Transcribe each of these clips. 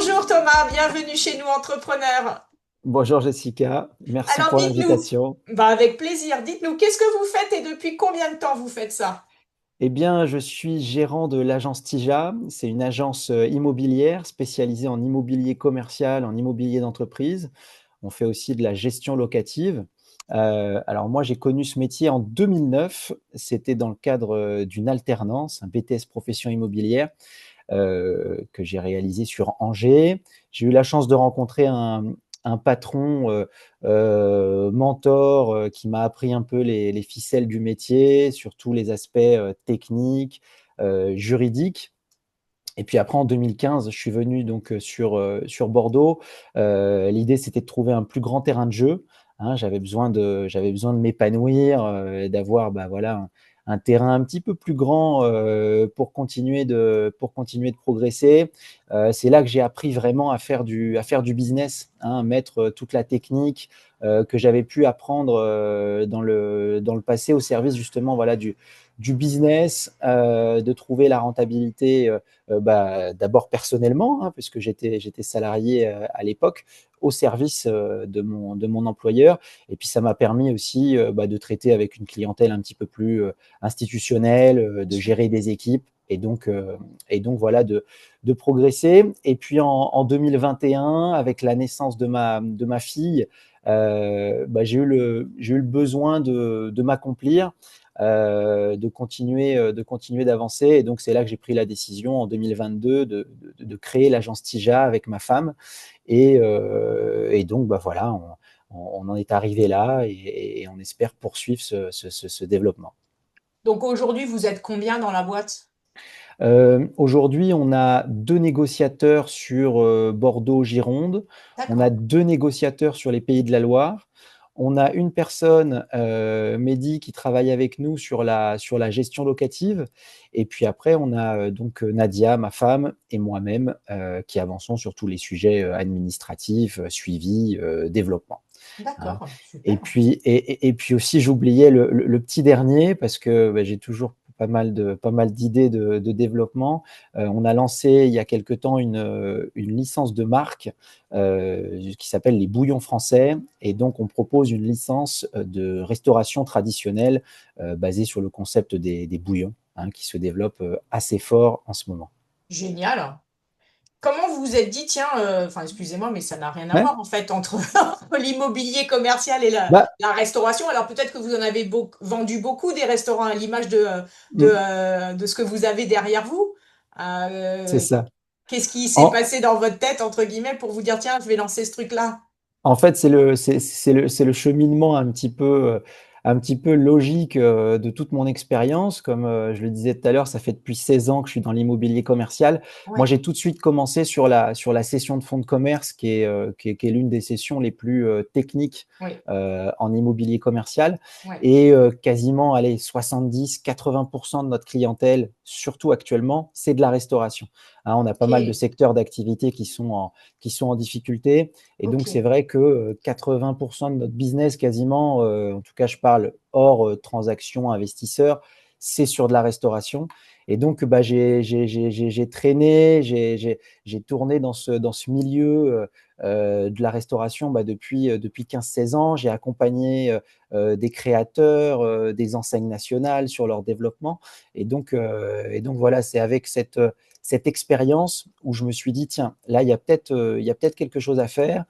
Bonjour Thomas, bienvenue chez nous entrepreneurs. Bonjour Jessica, merci Alors pour dites-nous, l'invitation. avec plaisir, dites-nous qu'est-ce que vous faites et depuis combien de temps vous faites ça? Eh bien, je suis gérant de l'agence Tija. C'est une agence immobilière spécialisée en immobilier commercial, en immobilier d'entreprise. On fait aussi de la gestion locative. Alors moi, j'ai connu ce métier en 2009. C'était dans le cadre d'une alternance, un BTS profession immobilière que j'ai réalisé sur Angers. J'ai eu la chance de rencontrer un patron mentor qui m'a appris un peu les ficelles du métier, sur tous les aspects techniques, juridiques. Et puis après, en 2015, je suis venu donc sur Bordeaux. L'idée, c'était de trouver un plus grand terrain de jeu. Hein, j'avais besoin de m'épanouir, d'avoir bah, voilà, un terrain un petit peu plus grand pour continuer de progresser. C'est là que j'ai appris vraiment à faire du business, hein, mettre toute la technique que j'avais pu apprendre dans le passé au service justement voilà, du business, de trouver la rentabilité bah, d'abord personnellement, hein, puisque j'étais salarié à l'époque, au service de mon employeur. Et puis, ça m'a permis aussi bah, de traiter avec une clientèle un petit peu plus institutionnelle, de gérer des équipes. Et donc voilà, de progresser. Et puis en 2021, avec la naissance de ma fille, bah, j'ai eu le besoin de m'accomplir, de continuer d'avancer. Et donc, c'est là que j'ai pris la décision en 2022 de créer l'agence Tija avec ma femme. Et donc, bah, voilà, on en est arrivé là et on espère poursuivre ce développement. Donc aujourd'hui, vous êtes combien dans la boîte? Aujourd'hui, on a deux négociateurs sur Bordeaux-Gironde. On a D'accord. deux négociateurs sur les Pays de la Loire. On a une personne, Mehdi, qui travaille avec nous sur la gestion locative. Et puis après, on a donc Nadia, ma femme, et moi-même qui avançons sur tous les sujets administratifs, suivi, développement. Hein. D'accord, Et super. puis, et puis aussi, j'oubliais le petit dernier parce que bah, j'ai toujours pas mal d'idées de développement. On a lancé il y a quelque temps une licence de marque qui s'appelle les bouillons français. Et donc, on propose une licence de restauration traditionnelle basée sur le concept des bouillons, hein, qui se développe assez fort en ce moment. Génial. Comment vous vous êtes dit, tiens, enfin excusez-moi, mais ça n'a rien à Ouais. voir en fait entre, entre l'immobilier commercial et Bah, la restauration. Alors peut-être que vous en avez vendu beaucoup des restaurants à l'image mm, de ce que vous avez derrière vous. c'est Euh, ça. Qu'est-ce qui s'est En, passé dans votre tête, entre guillemets, pour vous dire, tiens, je vais lancer ce truc-là? En fait, c'est le cheminement un petit peu logique de toute mon expérience. Comme je le disais tout à l'heure, ça fait depuis 16 ans que je suis dans l'immobilier commercial. Moi, Ouais, j'ai tout de suite commencé sur la session de fonds de commerce, qui est l'une des sessions les plus techniques oui, en immobilier commercial. ouais. Et quasiment, allez, 70-80% de notre clientèle, surtout actuellement, c'est de la restauration. Hein, on a pas mal de Ok, secteurs d'activité qui sont en difficulté. Et donc, c'est ok. vrai que 80% de notre business, quasiment, en tout cas, je parle hors transactions investisseurs, c'est sur de la restauration. Et donc, bah, j'ai traîné, j'ai tourné dans ce milieu de la restauration bah, depuis 15-16 ans. J'ai accompagné des créateurs, des enseignes nationales sur leur développement. Et donc voilà, c'est avec cette expérience où je me suis dit, tiens, là, il y a peut-être quelque chose à faire.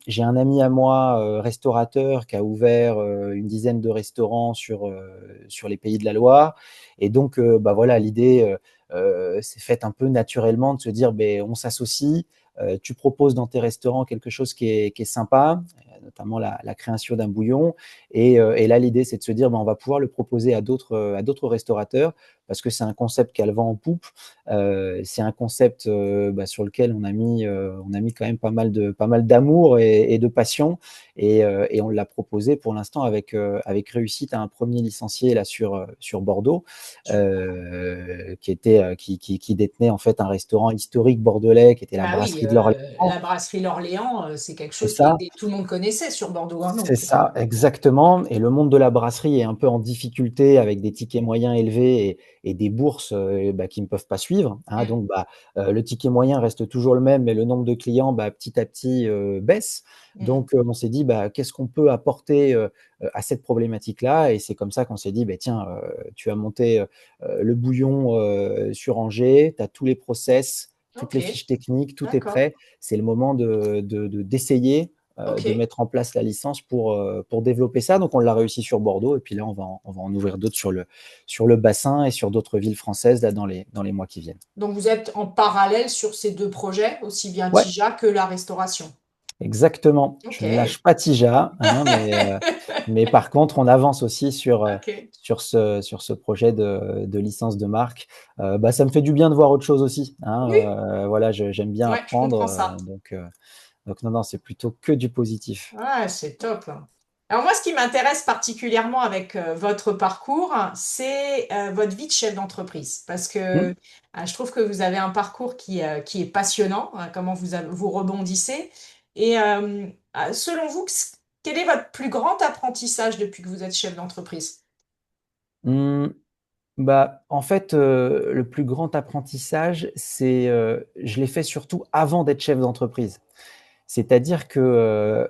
J'ai un ami à moi, restaurateur, qui a ouvert une dizaine de restaurants sur les Pays de la Loire. Et donc, bah voilà, l'idée s'est faite un peu naturellement de se dire, ben, on s'associe, tu proposes dans tes restaurants quelque chose qui est sympa, notamment la création d'un bouillon. Et là, l'idée, c'est de se dire, ben, on va pouvoir le proposer à d'autres restaurateurs parce que c'est un concept qui a le vent en poupe. C'est un concept bah, sur lequel on a mis quand même pas mal d'amour et de passion. Et on l'a proposé pour l'instant avec réussite à un premier licencié là sur Bordeaux, qui détenait en fait un restaurant historique bordelais qui était la Bah oui, brasserie de l'Orléans. la brasserie L'Orléans, c'est quelque C'est chose qui ça. était, tout le monde connaissait sur Bordeaux, hein, C'est donc. ça, exactement. Et le monde de la brasserie est un peu en difficulté avec des tickets moyens élevés et des bourses qui ne peuvent pas suivre, hein. Mm. Donc, le ticket moyen reste toujours le même, mais le nombre de clients, petit à petit, baisse. Mm. Donc, on s'est dit, qu'est-ce qu'on peut apporter à cette problématique-là? Et c'est comme ça qu'on s'est dit, tiens, tu as monté le bouillon sur Angers, tu as tous les process, toutes Ok, les fiches techniques, tout est d'accord. prêt. C'est le moment d'essayer Ok. de mettre en place la licence pour développer ça. Donc, on l'a réussi sur Bordeaux et puis là, on va en ouvrir d'autres sur le bassin et sur d'autres villes françaises là, dans les mois qui viennent. Donc vous êtes en parallèle sur ces deux projets, aussi bien Ouais, Tija que la restauration. exactement. Ok. Je ne lâche pas Tija, hein, mais par contre, on avance aussi Ok. sur ce projet de licence de marque. Ça me fait du bien de voir autre chose aussi, hein. Oui, Voilà, j'aime bien ouais, je apprendre. comprends ça. Donc non, non, c'est plutôt que du positif. Ouais, c'est top. Alors moi, ce qui m'intéresse particulièrement avec votre parcours, c'est votre vie de chef d'entreprise. Parce que Hmm. je trouve que vous avez un parcours qui est passionnant, comment vous rebondissez. Et selon vous, quel est votre plus grand apprentissage depuis que vous êtes chef d'entreprise? Hmm. En fait, le plus grand apprentissage, je l'ai fait surtout avant d'être chef d'entreprise. C'est-à-dire que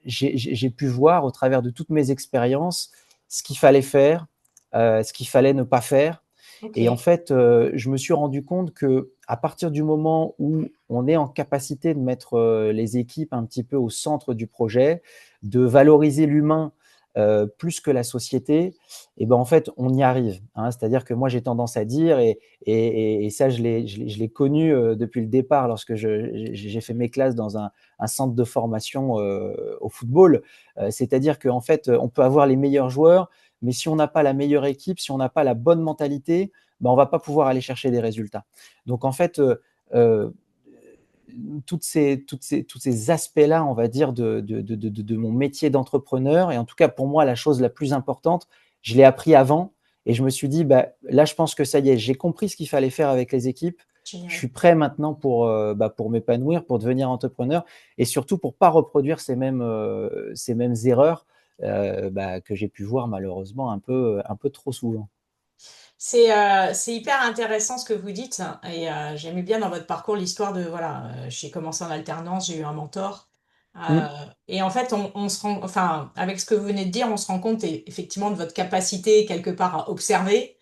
j'ai pu voir au travers de toutes mes expériences ce qu'il fallait faire, ce qu'il fallait ne pas faire. Ok, Et en fait, je me suis rendu compte que à partir du moment où on est en capacité de mettre les équipes un petit peu au centre du projet, de valoriser l'humain plus que la société, et ben en fait, on y arrive, hein. C'est-à-dire que moi, j'ai tendance à dire, et ça, je l'ai connu depuis le départ lorsque j'ai fait mes classes dans un centre de formation au football. C'est-à-dire qu'en fait, on peut avoir les meilleurs joueurs, mais si on n'a pas la meilleure équipe, si on n'a pas la bonne mentalité, on ne va pas pouvoir aller chercher des résultats. Donc, en fait, euh, tous ces aspects-là, on va dire, de mon métier d'entrepreneur, et en tout cas pour moi, la chose la plus importante, je l'ai appris avant, et je me suis dit, là, je pense que ça y est, j'ai compris ce qu'il fallait faire avec les équipes, je génial. suis prêt maintenant pour m'épanouir, pour devenir entrepreneur, et surtout pour ne pas reproduire ces mêmes erreurs que j'ai pu voir malheureusement un peu trop souvent. C'est hyper intéressant ce que vous dites et j'aimais bien dans votre parcours l'histoire de voilà, j'ai commencé en alternance, j'ai eu un mentor euh, Mm, et en fait on se rend, enfin avec ce que vous venez de dire, on se rend compte effectivement de votre capacité quelque part à observer,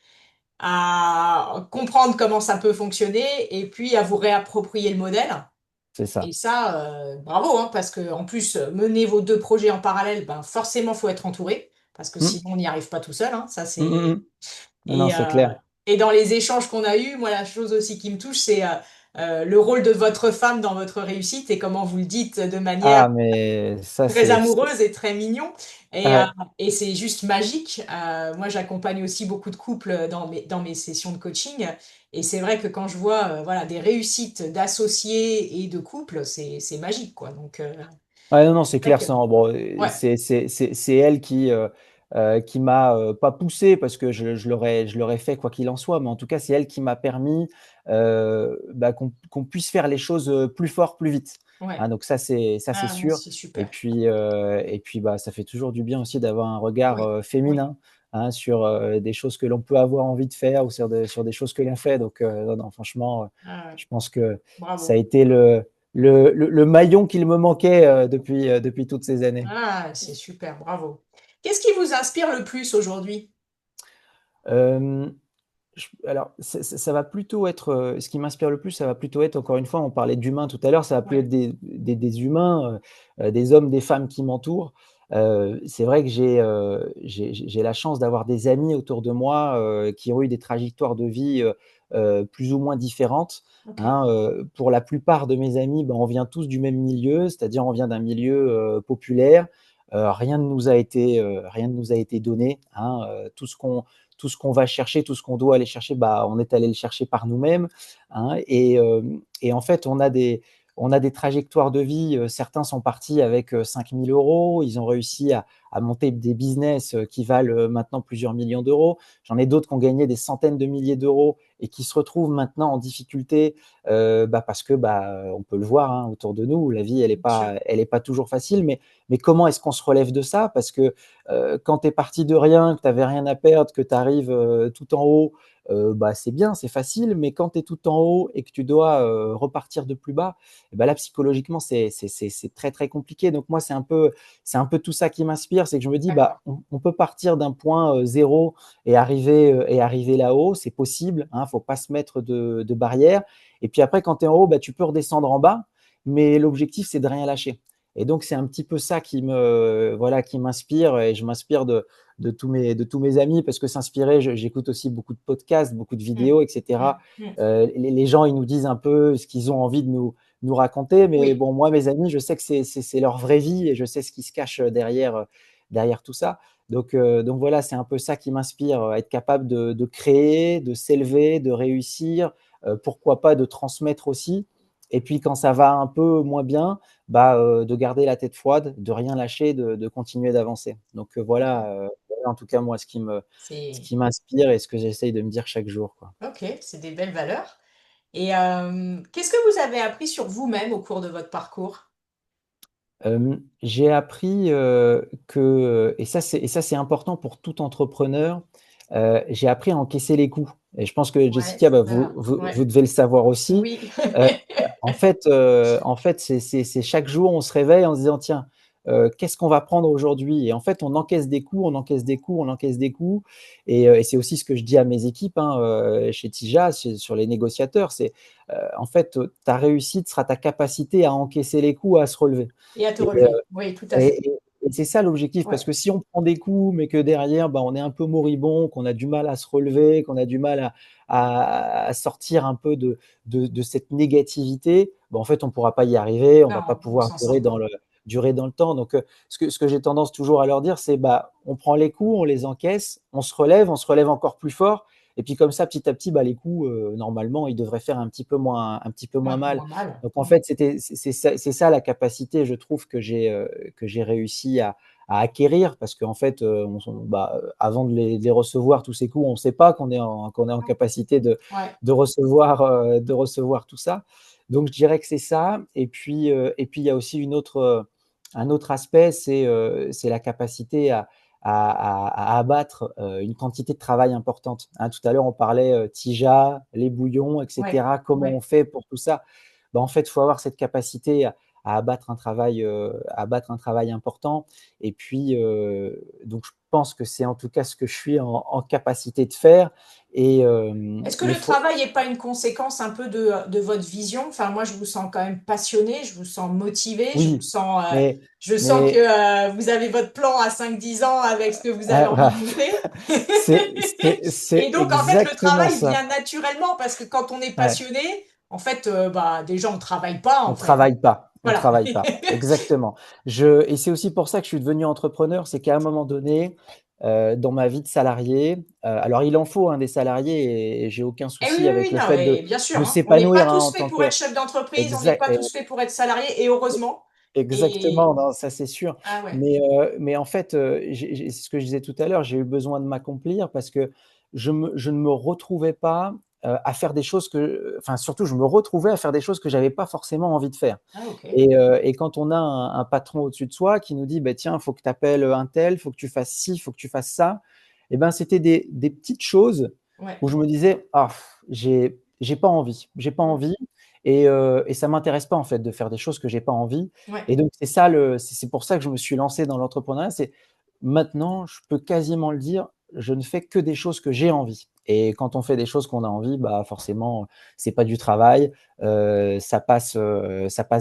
à comprendre comment ça peut fonctionner et puis à vous réapproprier le modèle. c'est Et ça. ça, bravo, hein, parce que en plus mener vos deux projets en parallèle, ben forcément faut être entouré parce que Mm, sinon on n'y arrive pas tout seul, hein, ça mm, mm, c'est mm. Non, non, et, c'est clair. dans les échanges qu'on a eus, moi, la chose aussi qui me touche, c'est le rôle de votre femme dans votre réussite et comment vous le dites de manière Ah, mais ça, très amoureuse et très mignon. ouais. Et c'est juste magique. Moi, j'accompagne aussi beaucoup de couples dans mes sessions de coaching. Et c'est vrai que quand je vois voilà, des réussites d'associés et de couples, c'est magique, quoi. Donc, Ouais, non, non, c'est c'est vrai clair. que... Ouais, C'est elle qui m'a pas poussé parce que je l'aurais fait quoi qu'il en soit, mais en tout cas, c'est elle qui m'a permis qu'on puisse faire les choses plus fort, plus vite, ouais. hein. Donc ça, c'est Ah, non, sûr. c'est super. Et puis ça fait toujours du bien aussi d'avoir un regard Oui, oui. féminin, hein, sur des choses que l'on peut avoir envie de faire ou sur des choses que l'on fait. Donc, non, non, franchement, Ah, ouais. je pense que ça a Bravo. été le maillon qu'il me manquait depuis toutes ces années. Ah, c'est super, bravo. Qu'est-ce qui vous inspire le plus aujourd'hui? Euh, alors, ça va plutôt être, ce qui m'inspire le plus, ça va plutôt être, encore une fois, on parlait d'humains tout à l'heure, ça va plus Ouais, être des humains, des hommes, des femmes qui m'entourent. C'est vrai que j'ai la chance d'avoir des amis autour de moi qui ont eu des trajectoires de vie plus ou moins différentes, ok. hein. Pour la plupart de mes amis, on vient tous du même milieu, c'est-à-dire on vient d'un milieu populaire. Rien ne nous a été donné, hein. Tout ce qu'on va chercher, tout ce qu'on doit aller chercher, on est allé le chercher par nous-mêmes, hein. Et en fait, on a des trajectoires de vie. Certains sont partis avec 5 000 euros. Ils ont réussi à monter des business qui valent maintenant plusieurs millions d'euros. J'en ai d'autres qui ont gagné des centaines de milliers d'euros et qui se retrouvent maintenant en difficulté parce que on peut le voir hein, autour de nous. La vie, bien sûr. elle est pas toujours facile. Mais comment est-ce qu'on se relève de ça? Parce que quand tu es parti de rien, que tu n'avais rien à perdre, que tu arrives tout en haut, c'est bien, c'est facile, mais quand tu es tout en haut et que tu dois repartir de plus bas, et ben là, psychologiquement, c'est très, très compliqué. Donc, moi, c'est un peu tout ça qui m'inspire, c'est que je me dis, D'accord. on peut partir d'un point zéro et arriver là-haut, c'est possible, hein, faut pas se mettre de barrière. Et puis après, quand tu es en haut, tu peux redescendre en bas, mais l'objectif, c'est de rien lâcher. Et donc, c'est un petit peu ça voilà, qui m'inspire et je m'inspire de tous mes amis parce que s'inspirer, j'écoute aussi beaucoup de podcasts, beaucoup de Mm, vidéos, etc. mm, mm. Les gens, ils nous disent un peu ce qu'ils ont envie de nous raconter, mais Oui, bon, moi, mes amis, je sais que c'est leur vraie vie et je sais ce qui se cache derrière tout ça. Donc voilà, c'est un peu ça qui m'inspire, être capable de créer, de s'élever, de réussir, pourquoi pas de transmettre aussi. Et puis quand ça va un peu moins bien, de garder la tête froide, de rien lâcher, de continuer d'avancer. Donc d'accord. voilà en tout cas moi ce C'est qui m'inspire et ce que j'essaye de me dire chaque jour, quoi. ok, c'est des belles valeurs. Et qu'est-ce que vous avez appris sur vous-même au cours de votre parcours? J'ai appris et ça c'est important pour tout entrepreneur, j'ai appris à encaisser les coups. Et je pense que Ouais, Jessica, ça, ouais, vous devez le savoir aussi. oui. Euh, en fait c'est chaque jour on se réveille en se disant tiens, qu'est-ce qu'on va prendre aujourd'hui? Et en fait on encaisse des coups, on encaisse des coups, on encaisse des coups. Et c'est aussi ce que je dis à mes équipes hein, chez Tija, sur les négociateurs, c'est en fait ta réussite sera ta capacité à encaisser les coups, à se relever. Et à te Et, relever. Oui, tout à fait. et c'est ça l'objectif, parce Ouais. que si on prend des coups, mais que derrière, on est un peu moribond, qu'on a du mal à se relever, qu'on a du mal à sortir un peu de cette négativité, en fait, on ne pourra pas y arriver, on ne va pas Non, on pouvoir s'en sort pas. durer dans le temps. Donc, ce que j'ai tendance toujours à leur dire, c'est on prend les coups, on les encaisse, on se relève encore plus fort. Et puis comme ça, petit à petit, les coups, normalement, ils devraient faire un petit peu moins mal. Moins mal. Donc en fait, c'est ça la capacité, je trouve, que j'ai réussi à acquérir, parce qu'en fait, avant de les recevoir, tous ces coups, on ne sait pas qu'on est en Non. capacité Ouais. de recevoir tout ça. Donc je dirais que c'est ça. Et puis il y a aussi un autre aspect, c'est la capacité à abattre une quantité de travail importante. Hein, tout à l'heure, on parlait Tija, les bouillons, Ouais. etc. Comment Ouais. on fait pour tout ça? En fait, il faut avoir cette capacité à abattre un travail important. Et puis, donc, je pense que c'est en tout cas ce que je suis en capacité de faire. Est-ce que Mais le faut, travail n'est pas une conséquence un peu de votre vision? Enfin, moi, je vous sens quand même passionné, je vous sens motivé, oui, mais, je sens que mais vous avez votre plan à 5, 10 ans avec ce que vous avez ah, envie de monter. Et c'est donc, en fait, le exactement travail ça. vient naturellement parce que quand on est Ouais. passionné, en fait, déjà, on ne travaille pas, en On fait. travaille pas, on Voilà. travaille pas. Exactement. Et c'est aussi pour ça que je suis devenu entrepreneur, c'est qu'à un moment donné, dans ma vie de salarié, alors il en faut hein, des salariés et j'ai aucun Eh oui, souci oui, avec oui, le non, fait mais bien sûr, de hein. On n'est pas s'épanouir hein, tous en faits tant pour être que chef d'entreprise, on n'est exact. pas tous faits pour être salarié, et heureusement. Exactement, Et non, ça c'est sûr. ah ouais, Mais en fait, c'est ce que je disais tout à l'heure, j'ai eu besoin de m'accomplir parce que je ne me retrouvais pas à faire des choses enfin surtout, je me retrouvais à faire des choses que j'avais pas forcément envie de faire. ah ok, Et quand on a un patron au-dessus de soi qui nous dit, tiens, il faut que tu appelles un tel, il faut que tu fasses ci, il faut que tu fasses ça, et ben c'était des petites choses ouais. où je me disais, ah, j'ai pas envie, j'ai pas Mm. envie. Et ça m'intéresse pas en fait de faire des choses que j'ai pas envie. Ouais. Et donc c'est pour ça que je me suis lancé dans l'entrepreneuriat. C'est maintenant, je peux quasiment le dire, je ne fais que des choses que j'ai envie. Et quand on fait des choses qu'on a envie, forcément, c'est pas du travail, ça passe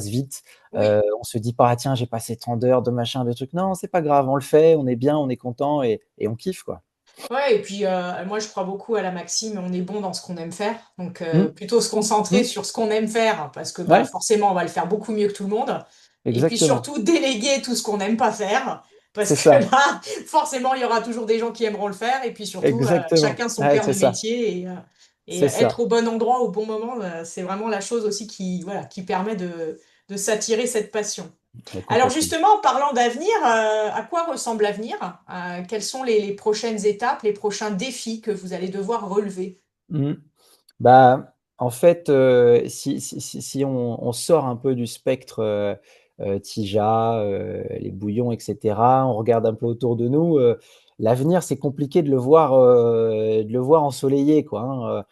vite. Oui. On se dit pas, ah, tiens, j'ai passé tant d'heures, de machin, de trucs. Non, c'est pas grave, on le fait, on est bien, on est content et on kiffe, quoi. Ouais, et puis moi je crois beaucoup à la maxime, on est bon dans ce qu'on aime faire. Donc Mmh, plutôt se concentrer mmh, sur ce qu'on aime faire, parce que ouais, forcément on va le faire beaucoup mieux que tout le monde. Et puis exactement. surtout déléguer tout ce qu'on n'aime pas faire, parce C'est que ça, là, forcément il y aura toujours des gens qui aimeront le faire. Et puis surtout, exactement. chacun son Ouais, cœur c'est de ça. métier. Et c'est être ça. au bon endroit au bon moment, c'est vraiment la chose aussi qui, voilà, qui permet de s'attirer cette passion. Ouais, Alors complètement. justement, en parlant d'avenir, à quoi ressemble l'avenir? Quelles sont les prochaines étapes, les prochains défis que vous allez devoir relever? Mmh. Bah, en fait, si on sort un peu du spectre, TIJA, les bouillons et cetera, on regarde un peu autour de nous, l'avenir, c'est compliqué de le voir ensoleillé, quoi, hein,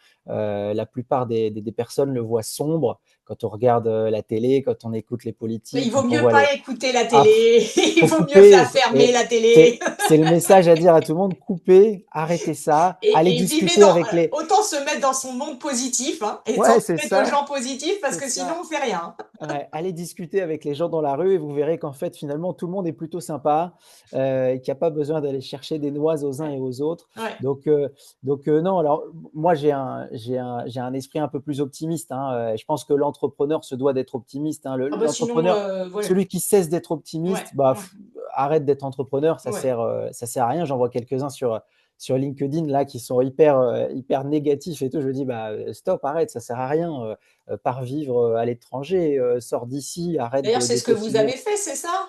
la plupart des personnes le voient sombre quand on regarde, la télé, quand on écoute les Mais il politiques, vaut quand on mieux voit les pas écouter la ah télé, il faut vaut mieux faire couper, fermer la télé. c'est le message à dire à tout le monde: «Coupez, arrêtez ça, allez Et vivez discuter dans, avec les». autant se mettre dans son monde positif, hein, et Ouais, c'est s'entourer de ça, gens positifs parce c'est que sinon ça. on fait rien. Ouais, allez discuter avec les gens dans la rue et vous verrez qu'en fait, finalement, tout le monde est plutôt sympa, et qu'il y a pas besoin d'aller chercher des noises aux uns Ouais, et aux autres. ouais. Donc non, alors moi, j'ai un esprit un peu plus optimiste, hein, je pense que l'entrepreneur se doit d'être optimiste, hein. Ah bah sinon, L'entrepreneur, voilà. celui qui cesse d'être Ouais, optimiste, bah, ouais, arrête d'être entrepreneur, ouais. ça sert à rien. J'en vois quelques-uns sur LinkedIn là qui sont hyper négatifs et tout. Je me dis: «Bah, stop, arrête, ça sert à rien, pars vivre, à l'étranger, sors d'ici, arrête D'ailleurs, c'est de ce que vous continuer». avez fait, c'est ça?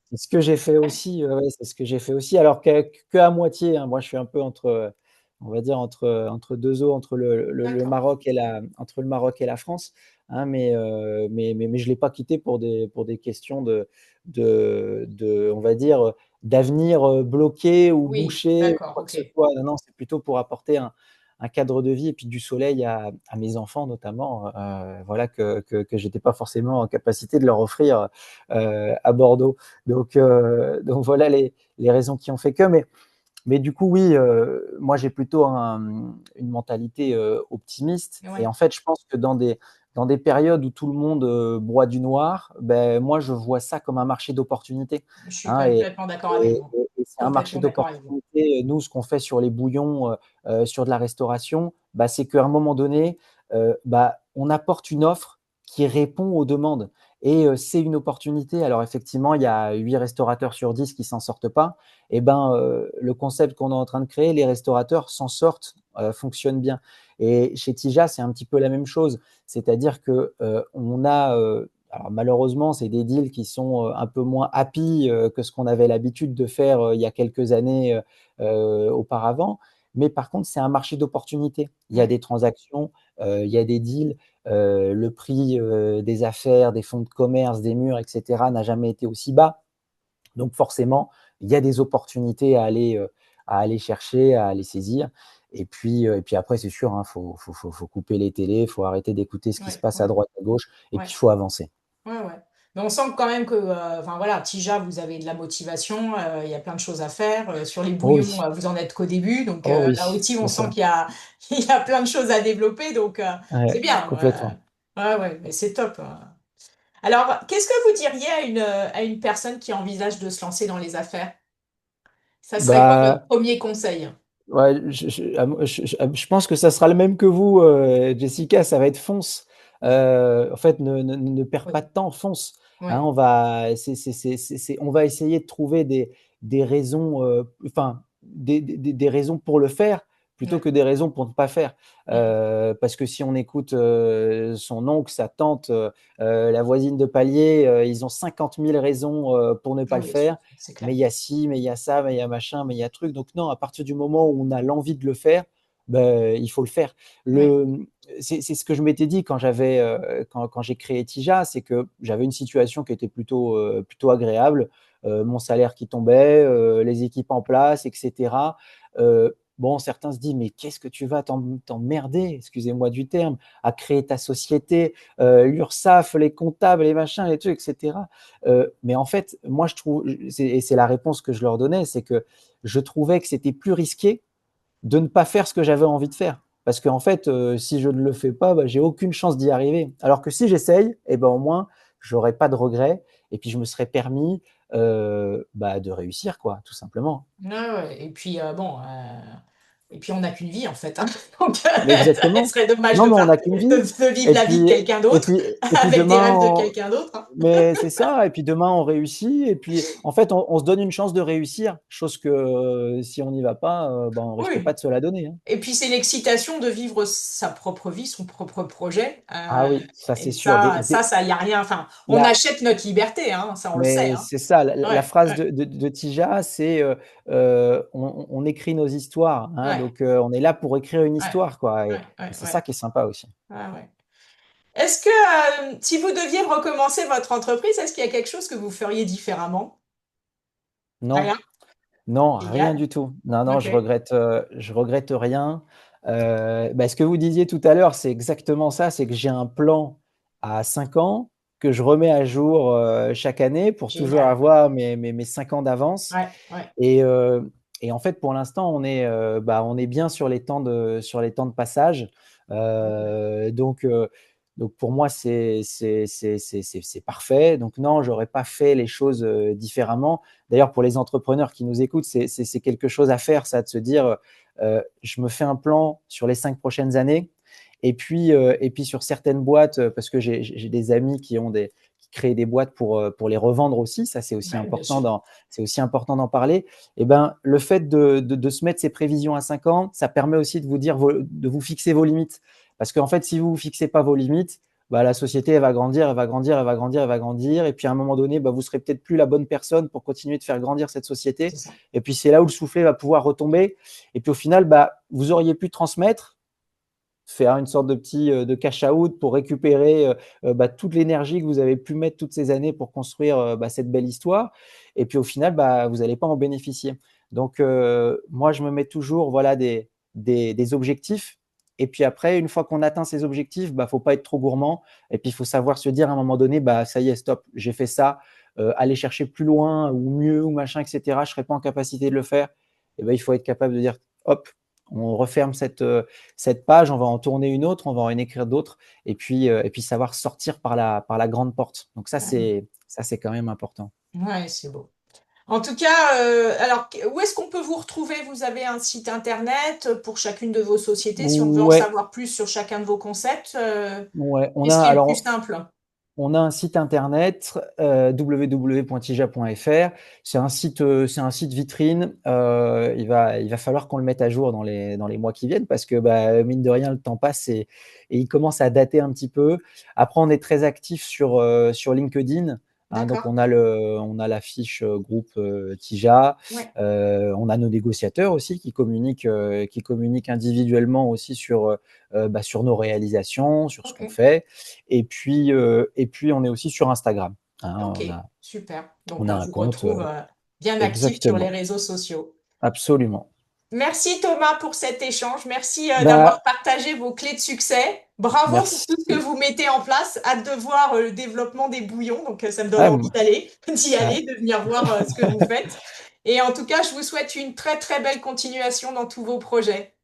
C'est ce que j'ai fait Ouais, aussi, ouais, c'est ce que j'ai fait aussi, alors qu'à moitié, hein. Moi, je suis un peu entre, on va dire entre 2 eaux, entre le d'accord. Maroc et la France, hein, mais je l'ai pas quitté pour des questions on va dire, d'avenir, bloqué ou Oui, bouché ou d'accord, quoi que ok. ce soit. Non, non, c'est plutôt pour apporter un cadre de vie et puis du soleil à mes enfants notamment, voilà que j'étais pas forcément en capacité de leur offrir, à Bordeaux. Donc voilà les raisons qui ont fait que. Mais du coup, oui, moi j'ai plutôt une mentalité optimiste. Et Ouais, en fait, je pense que dans des périodes où tout le monde broie du noir, ben, moi je vois ça comme un marché d'opportunités, je suis hein. complètement d'accord avec vous. Et c'est un marché Complètement d'accord avec vous. d'opportunités. Nous, ce qu'on fait sur les bouillons, sur de la restauration, bah, c'est qu'à un moment donné, bah, on apporte une offre qui répond aux demandes. Et c'est une opportunité. Alors effectivement, il y a 8 restaurateurs sur 10 qui s'en sortent pas. Et ben, le concept qu'on est en train de créer, les restaurateurs s'en sortent, fonctionnent bien. Et chez Tija, c'est un petit peu la même chose. C'est-à-dire que, on a, alors malheureusement, c'est des deals qui sont, un peu moins happy, que ce qu'on avait l'habitude de faire, il y a quelques années, auparavant. Mais par contre, c'est un marché d'opportunités. Il y a Ouais, des transactions, il y a des deals, le prix, des affaires, des fonds de commerce, des murs et cetera n'a jamais été aussi bas. Donc forcément, il y a des opportunités à aller chercher, à aller saisir. Et puis après, c'est sûr, hein, faut couper les télés, il faut arrêter d'écouter ce qui se ouais, passe ouais, à droite, à gauche, et puis ouais, il faut avancer. ouais, ouais. Mais on sent quand même que, enfin voilà, Tija, vous avez de la motivation, il y a plein de choses à faire. Sur les Oh bouillons, oui, vous en êtes qu'au début, donc oh là oui, aussi, on c'est sent ça. qu'il y a, il y a plein de choses à développer, donc c'est Ouais, bien. complètement. Ouais, ouais, mais c'est top. Alors, qu'est-ce que vous diriez à une personne qui envisage de se lancer dans les affaires? Ça serait quoi votre Bah, premier conseil? ouais, je pense que ça sera le même que vous, Jessica, ça va être fonce. En fait, ne perds pas Oui, de temps, fonce. Hein, oui, on va essayer de trouver des raisons, enfin, des raisons pour le faire plutôt oui, que des raisons pour ne pas faire. mm, Parce que si on écoute son oncle, sa tante, la voisine de palier, ils ont 50 000 raisons pour ne pas ah le oui, sûr, faire. c'est Mais clair. il y a ci, mais il y a ça, mais il y a machin, mais il y a truc. Donc non, à partir du moment où on a l'envie de le faire, ben, il faut le faire. Oui, C'est ce que je m'étais dit quand j'ai créé Tija, c'est que j'avais une situation qui était plutôt agréable, mon salaire qui tombait, les équipes en place, etc. Bon, certains se disent, mais qu'est-ce que tu vas t'emmerder, excusez-moi du terme, à créer ta société, l'URSSAF, les comptables, les machins, les trucs, etc. Mais en fait, moi, je trouve, et c'est la réponse que je leur donnais, c'est que je trouvais que c'était plus risqué de ne pas faire ce que j'avais envie de faire. Parce qu'en fait, si je ne le fais pas, bah, j'ai aucune chance d'y arriver. Alors que si j'essaye, eh ben, au moins, j'aurais pas de regrets et puis je me serais permis bah, de réussir, quoi, tout simplement. ouais, ouais. Et puis bon. Et puis on n'a qu'une vie en fait, hein. Donc Mais ce exactement. serait dommage Non, de, mais on n'a qu'une vie. de vivre Et la vie de puis, quelqu'un d'autre et puis avec des demain, rêves de quelqu'un d'autre, hein. mais c'est ça. Et puis demain, on réussit. Et puis, en fait, on se donne une chance de réussir. Chose que si on n'y va pas, ben, on risque Oui. pas de se la donner, hein. Et puis c'est l'excitation de vivre sa propre vie, son propre projet. Ah oui, ça c'est Et sûr. ça, y a rien. Enfin, Il y on a, achète notre liberté, hein, ça on le sait, mais hein. c'est ça, la Ouais, phrase ouais, de Tija, c'est on écrit nos histoires, hein, ouais, donc on est là pour écrire une ouais, histoire, quoi. Et, ouais, ouais, c'est ouais, ça qui est sympa aussi. ouais, ouais. Est-ce que si vous deviez recommencer votre entreprise, est-ce qu'il y a quelque chose que vous feriez différemment? Non, Rien? non, rien Génial. du tout. Non, non, Ok. je regrette rien. Bah, ce que vous disiez tout à l'heure, c'est exactement ça, c'est que j'ai un plan à 5 ans que je remets à jour chaque année pour toujours Génial. avoir mes 5 ans d'avance. Ouais, ouais. Et, en fait, pour l'instant, on est bien sur les temps de passage. Donc pour moi, c'est parfait. Donc non, j'aurais pas fait les choses différemment. D'ailleurs, pour les entrepreneurs qui nous écoutent, c'est quelque chose à faire, ça, de se dire, je me fais un plan sur les 5 prochaines années. Et puis sur certaines boîtes, parce que j'ai des amis qui créent des boîtes pour les revendre aussi. Ça, Ouais, bien sûr. c'est aussi important d'en parler. Et ben, le fait de se mettre ces prévisions à 5 ans, ça permet aussi de vous dire, de vous fixer vos limites. Parce qu'en fait, si vous ne vous fixez pas vos limites, bah, la société, elle va grandir, elle va grandir, elle va grandir, elle va grandir. Et puis à un moment donné, bah, vous serez peut-être plus la bonne personne pour continuer de faire grandir cette C'est société. ça. Et puis c'est là où le soufflet va pouvoir retomber. Et puis au final, bah, vous auriez pu transmettre, faire une sorte de petit de cash out pour récupérer bah, toute l'énergie que vous avez pu mettre toutes ces années pour construire bah, cette belle histoire. Et puis au final, bah, vous n'allez pas en bénéficier. Donc moi, je me mets toujours voilà, des objectifs. Et puis après, une fois qu'on atteint ces objectifs, bah, faut pas être trop gourmand. Et puis il faut savoir se dire à un moment donné, bah, ça y est, stop, j'ai fait ça. Aller chercher plus loin ou mieux ou machin, etc. Je serai pas en capacité de le faire. Et ben, il faut être capable de dire, hop, on referme cette page, on va en tourner une autre, on va en écrire d'autres, et puis savoir sortir par la grande porte. Donc ça, c'est quand même important. Ouais, c'est beau. En tout cas, alors, où est-ce qu'on peut vous retrouver? Vous avez un site internet pour chacune de vos sociétés, si on veut en Ouais, savoir plus sur chacun de vos concepts. ouais. Qu'est-ce qui est le plus simple? On a un site internet www.tija.fr. C'est un site vitrine. Il va falloir qu'on le mette à jour dans les mois qui viennent parce que bah, mine de rien, le temps passe et il commence à dater un petit peu. Après, on est très actif sur LinkedIn. Hein, donc, D'accord. on a la fiche groupe Tija. Ouais. On a nos négociateurs aussi qui communiquent individuellement aussi bah, sur nos réalisations, sur ce Ok. qu'on fait. Et puis, on est aussi sur Instagram. Hein, Ok. Super. Donc, on a on un vous compte, retrouve bien actif sur les exactement, réseaux sociaux. absolument. Merci Thomas pour cet échange. Merci d'avoir Bah, partagé vos clés de succès. Bravo pour tout ce que merci. vous mettez en place. Hâte de voir le développement des bouillons. Donc, ça me donne Ah, envie d'aller, d'y ah, aller, de venir voir ce que vous faites. Et en tout cas, je vous souhaite une très très belle continuation dans tous vos projets.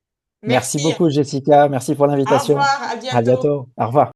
merci Merci. beaucoup, Jessica. Merci pour Au l'invitation. revoir. À À bientôt. bientôt. Au revoir.